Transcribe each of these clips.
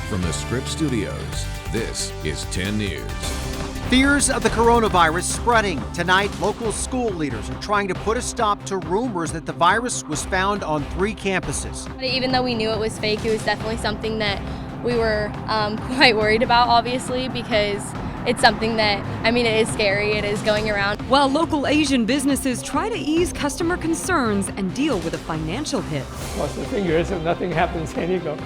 From the Scripps Studios, this is 10 News. Fears of the coronavirus spreading. Tonight, local school leaders are trying to put a stop to rumors that the virus was found on 3 campuses. Even though we knew it was fake, it was definitely something that we were quite worried about, obviously, because it's something that, it is scary. It is going around. While local Asian businesses try to ease customer concerns and deal with a financial hit. Cross the fingers if nothing happens in San Diego.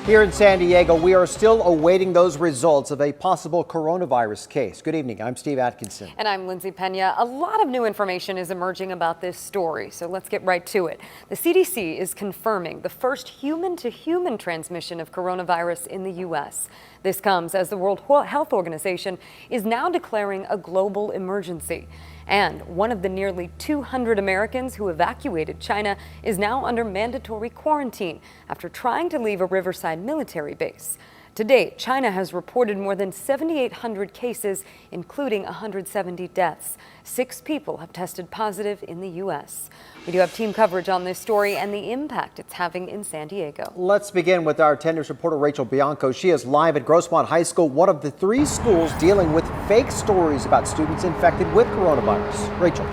Here in San Diego, we are still awaiting those results of a possible coronavirus case. Good evening. I'm Steve Atkinson. And I'm Lindsay Pena. A lot of new information is emerging about this story, so let's get right to it. The CDC is confirming the first human-to-human transmission of coronavirus in the U.S. This comes as the World Health Organization is now declaring a global emergency. And one of the nearly 200 Americans who evacuated China is now under mandatory quarantine after trying to leave a riverside military base. To date, China has reported more than 7,800 cases, including 170 deaths. 6 people have tested positive in the U.S. We do have team coverage on this story and the impact it's having in San Diego. Let's begin with our 10 News reporter Rachel Bianco. She is live at Grossmont High School, one of the 3 schools dealing with fake stories about students infected with coronavirus. Rachel.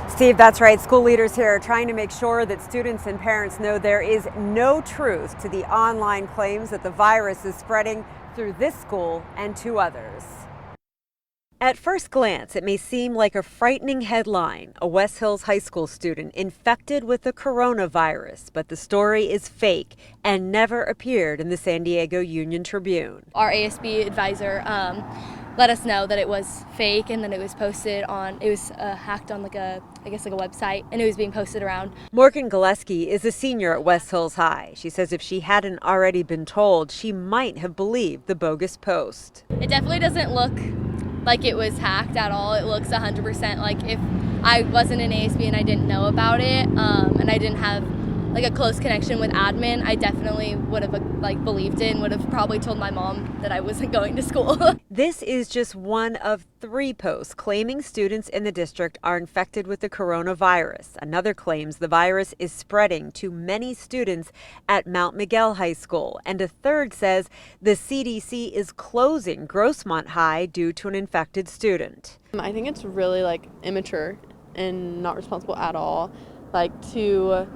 Steve, that's right. School leaders here are trying to make sure that students and parents know there is no truth to the online claims that the virus is spreading through this school and 2 others. At first glance, it may seem like a frightening headline, a West Hills High School student infected with the coronavirus, but the story is fake and never appeared in the San Diego Union Tribune. Our ASB advisor let us know that it was fake, and then it was posted on, it was hacked on like a website, and it was being posted around. Morgan Gillespie is a senior at West Hills High. She says if she hadn't already been told, she might have believed the bogus post. It definitely doesn't look like it was hacked at all. It looks 100% like if I wasn't in ASB and I didn't know about it, and I didn't have like a close connection with admin, I definitely would have believed it and would have probably told my mom that I wasn't going to school. This is just one of 3 posts claiming students in the district are infected with the coronavirus. Another claims the virus is spreading to many students at Mount Miguel High School. And a third says the CDC is closing Grossmont High due to an infected student. I think it's really immature and not responsible at all, to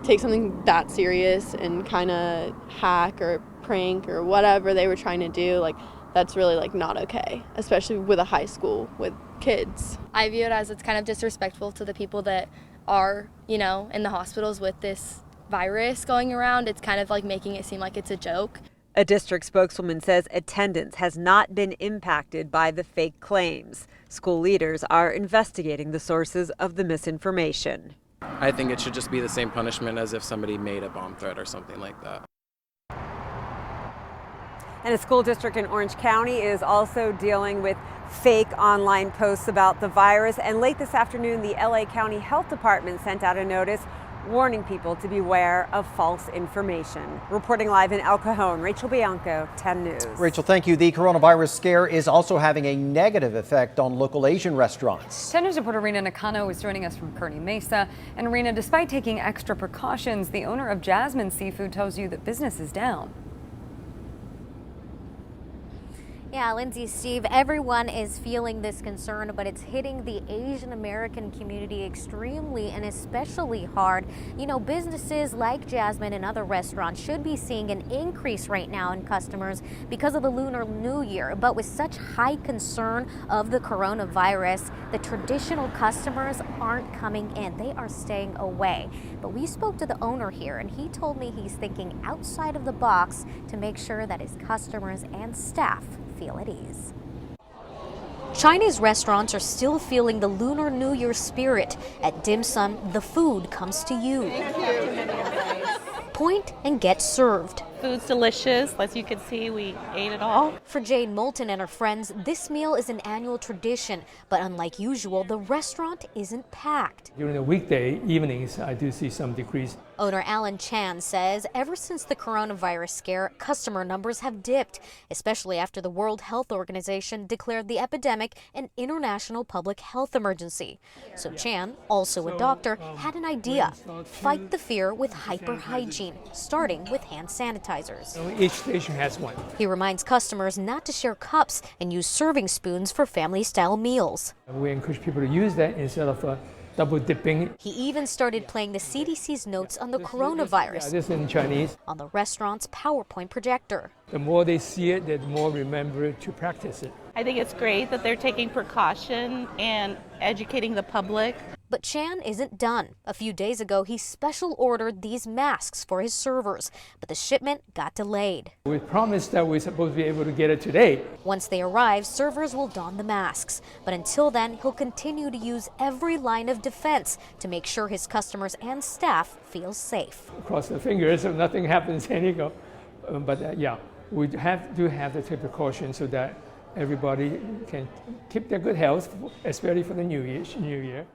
take something that serious and kind of hack or prank or whatever they were trying to do. That's really not okay, especially with a high school with kids. I view it as it's kind of disrespectful to the people that are, in the hospitals with this virus going around. It's kind of making it seem like it's a joke. A district spokeswoman says attendance has not been impacted by the fake claims. School leaders are investigating the sources of the misinformation. I think it should just be the same punishment as if somebody made a bomb threat or something like that. And a school district in Orange County is also dealing with fake online posts about the virus. And late this afternoon, the LA County Health Department sent out a notice warning people to beware of false information. Reporting live in El Cajon, Rachel Bianco, 10 News. Rachel, thank you. The coronavirus scare is also having a negative effect on local Asian restaurants. 10 News reporter Rena Nakano is joining us from Kearney Mesa. And Rena, despite taking extra precautions, the owner of Jasmine Seafood tells you that business is down. Yeah, Lindsay, Steve, everyone is feeling this concern, but it's hitting the Asian American community extremely and especially hard. Businesses like Jasmine and other restaurants should be seeing an increase right now in customers because of the Lunar New Year. But with such high concern of the coronavirus, the traditional customers aren't coming in. They are staying away. But we spoke to the owner here, and he told me he's thinking outside of the box to make sure that his customers and staff feel at ease. Chinese restaurants are still feeling the Lunar New Year spirit. At Dim Sum, the food comes to you. Point and get served. Food's delicious. As you can see, we ate it all. For Jane Moulton and her friends, this meal is an annual tradition, but unlike usual, the restaurant isn't packed. During the weekday evenings, I do see some decrease. Owner Alan Chan says ever since the coronavirus scare, customer numbers have dipped, especially after the World Health Organization declared the epidemic an international public health emergency. So Chan, also a doctor, had an idea: fight the fear with hyper-hygiene, starting with hand sanitizers. Each station has one. He reminds customers not to share cups and use serving spoons for family-style meals. We encourage people to use that instead of double dipping. He even started playing the CDC's notes on the coronavirus This is in Chinese. on the restaurant's PowerPoint projector. The more they see it, the more remember to practice it. I think it's great that they're taking precaution and educating the public. But Chan isn't done. A few days ago, he special ordered these masks for his servers, but the shipment got delayed. We promised that we're supposed to be able to get it today. Once they arrive, servers will don the masks. But until then, he'll continue to use every line of defense to make sure his customers and staff feel safe. Cross the fingers so nothing happens in San Diego. Yeah, we do have to take precautions so that everybody can keep their good health, especially for the New Year.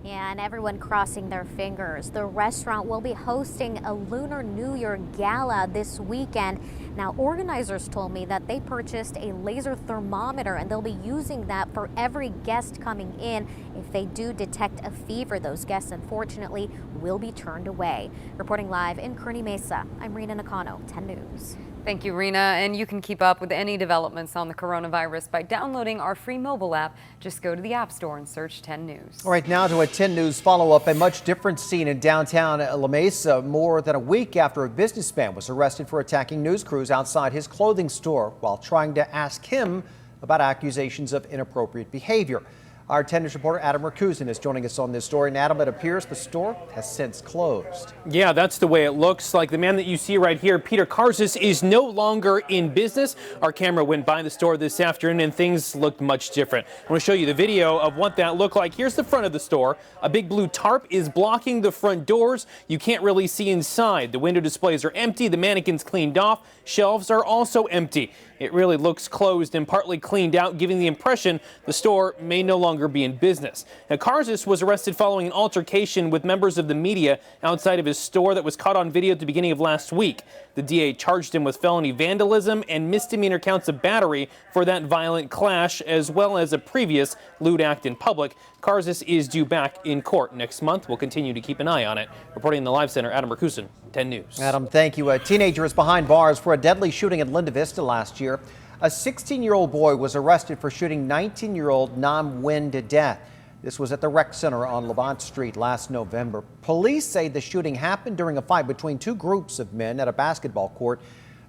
Yeah, and everyone crossing their fingers. The restaurant will be hosting a Lunar New Year gala this weekend. Now, organizers told me that they purchased a laser thermometer and they'll be using that for every guest coming in. If they do detect a fever, those guests, unfortunately, will be turned away. Reporting live in Kearney Mesa, I'm Rena Nakano, 10 News. Thank you, Rena. And you can keep up with any developments on the coronavirus by downloading our free mobile app. Just go to the App Store and search 10 News. All right, now to a 10 News follow-up. A much different scene in downtown La Mesa more than a week after a businessman was arrested for attacking news crews outside his clothing store while trying to ask him about accusations of inappropriate behavior. Our 10 News reporter Adam Rakusin is joining us on this story. And Adam, it appears the store has since closed. Yeah, that's the way it looks like. The man that you see right here, Peter Karzis, is no longer in business. Our camera went by the store this afternoon and things looked much different. I want to show you the video of what that looked like. Here's the front of the store. A big blue tarp is blocking the front doors. You can't really see inside. The window displays are empty. The mannequins cleaned off. Shelves are also empty. It really looks closed and partly cleaned out, giving the impression the store may no longer be in business. Now, Karzis was arrested following an altercation with members of the media outside of his store that was caught on video at the beginning of last week. The DA charged him with felony vandalism and misdemeanor counts of battery for that violent clash, as well as a previous lewd act in public. Karzis is due back in court next month. We'll continue to keep an eye on it. Reporting in the Live Center, Adam Rakusin, 10 News. Adam, thank you. A teenager is behind bars for a deadly shooting in Linda Vista last year. A 16-year-old boy was arrested for shooting 19-year-old Nam Nguyen to death. This was at the rec center on Levant Street last November. Police say the shooting happened during a fight between two groups of men at a basketball court.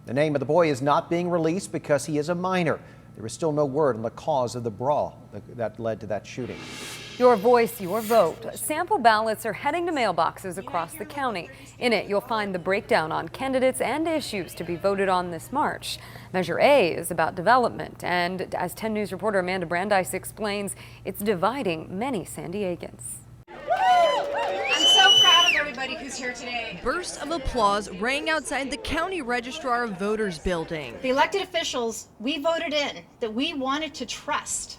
The name of the boy is not being released because he is a minor. There is still no word on the cause of the brawl that led to that shooting. Your voice, your vote. Sample ballots are heading to mailboxes across the county. In it, you'll find the breakdown on candidates and issues to be voted on this March. Measure A is about development, and as 10 News reporter Amanda Brandeis explains, it's dividing many San Diegans. I'm so proud of everybody who's here today. Bursts of applause rang outside the County Registrar of Voters building. The elected officials we voted in that we wanted to trust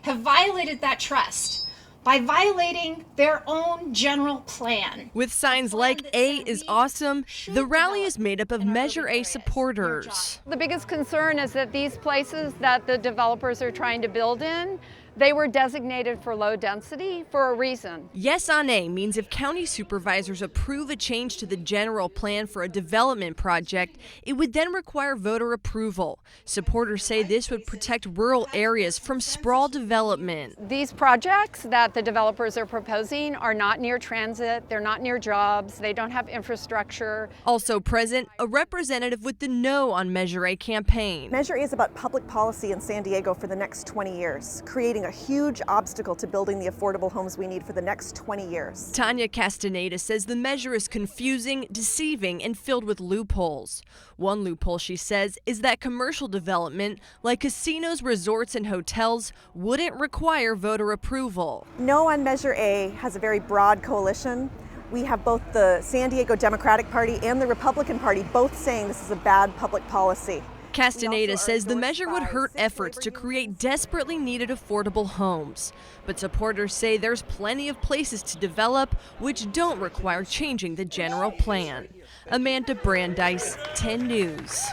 have violated that trust by violating their own general plan. With signs like A is awesome, the rally is made up of Measure A supporters. The biggest concern is that these places that the developers are trying to build in, they were designated for low density for a reason. Yes on A means if county supervisors approve a change to the general plan for a development project, it would then require voter approval. Supporters say this would protect rural areas from sprawl development. These projects that the developers are proposing are not near transit, they're not near jobs, they don't have infrastructure. Also present, a representative with the No on Measure A campaign. Measure A is about public policy in San Diego for the next 20 years, creating a huge obstacle to building the affordable homes we need for the next 20 years. Tanya Castaneda says the measure is confusing, deceiving, and filled with loopholes. One loophole, she says, is that commercial development, like casinos, resorts, and hotels, wouldn't require voter approval. No on Measure A has a very broad coalition. We have both the San Diego Democratic Party and the Republican Party both saying this is a bad public policy. Castaneda says the measure would hurt efforts to create desperately needed affordable homes. But supporters say there's plenty of places to develop which don't require changing the general plan. Amanda Brandeis, 10 News.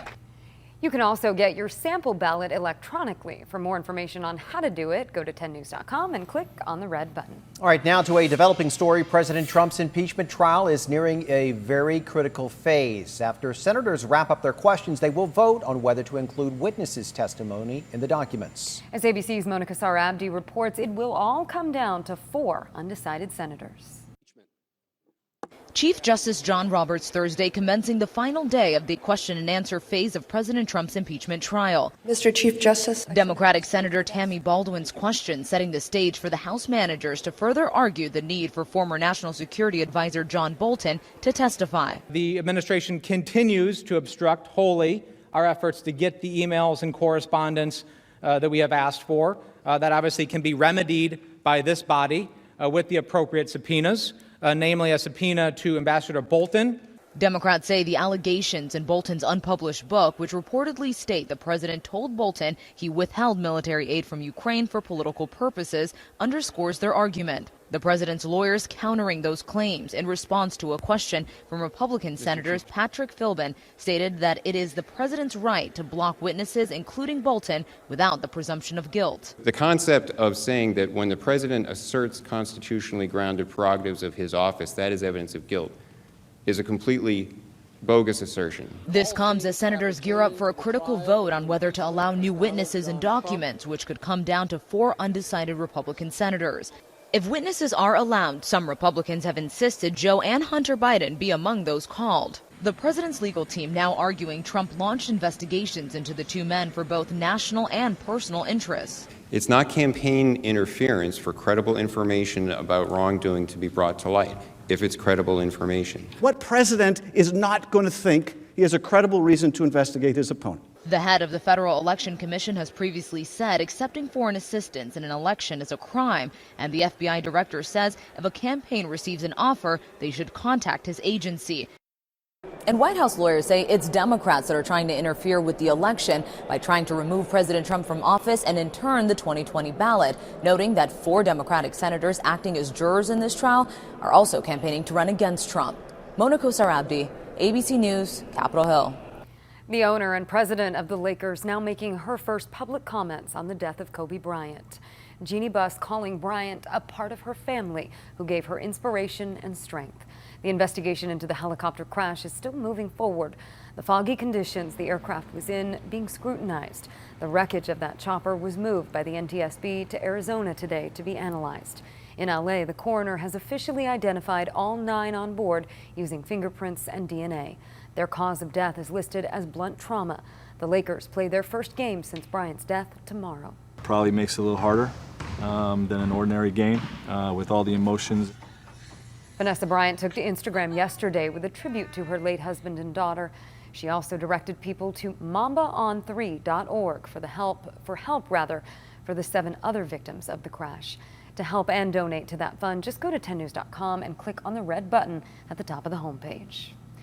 You can also get your sample ballot electronically. For more information on how to do it, go to 10news.com and click on the red button. All right, now to a developing story. President Trump's impeachment trial is nearing a very critical phase. After senators wrap up their questions, they will vote on whether to include witnesses' testimony in the documents. As ABC's Monica Sarabdi reports, it will all come down to 4 undecided senators. Chief Justice John Roberts Thursday commencing the final day of the question and answer phase of President Trump's impeachment trial. Mr. Chief Justice. Democratic Senator Tammy Baldwin's question setting the stage for the House managers to further argue the need for former National Security Advisor John Bolton to testify. The administration continues to obstruct wholly our efforts to get the emails and correspondence that we have asked for. That obviously can be remedied by this body with the appropriate subpoenas. Namely a subpoena to Ambassador Bolton. Democrats say the allegations in Bolton's unpublished book, which reportedly state the president told Bolton he withheld military aid from Ukraine for political purposes, underscores their argument. The president's lawyers countering those claims in response to a question from Republican Senators Patrick Philbin stated that it is the president's right to block witnesses, including Bolton, without the presumption of guilt. The concept of saying that when the president asserts constitutionally grounded prerogatives of his office, that is evidence of guilt, is a completely bogus assertion. This comes as senators gear up for a critical vote on whether to allow new witnesses and documents, which could come down to 4 undecided Republican senators. If witnesses are allowed, some Republicans have insisted Joe and Hunter Biden be among those called. The president's legal team now arguing Trump launched investigations into the 2 men for both national and personal interests. It's not campaign interference for credible information about wrongdoing to be brought to light, if it's credible information. What president is not going to think he has a credible reason to investigate his opponent? The head of the Federal Election Commission has previously said accepting foreign assistance in an election is a crime, and the FBI director says if a campaign receives an offer, they should contact his agency. And White House lawyers say it's Democrats that are trying to interfere with the election by trying to remove President Trump from office and in turn the 2020 ballot, noting that 4 Democratic senators acting as jurors in this trial are also campaigning to run against Trump. Monica Sarabdi, ABC News, Capitol Hill. The owner and president of the Lakers now making her first public comments on the death of Kobe Bryant. Jeannie Buss calling Bryant a part of her family who gave her inspiration and strength. The investigation into the helicopter crash is still moving forward. The foggy conditions the aircraft was in being scrutinized. The wreckage of that chopper was moved by the NTSB to Arizona today to be analyzed. In LA, the coroner has officially identified all 9 on board using fingerprints and DNA. Their cause of death is listed as blunt trauma. The Lakers play their first game since Bryant's death tomorrow. Probably makes it a little harder than an ordinary game with all the emotions. Vanessa Bryant took to Instagram yesterday with a tribute to her late husband and daughter. She also directed people to mambaon3.org for help for the 7 other victims of the crash. To help and donate to that fund, just go to 10news.com and click on the red button at the top of the homepage.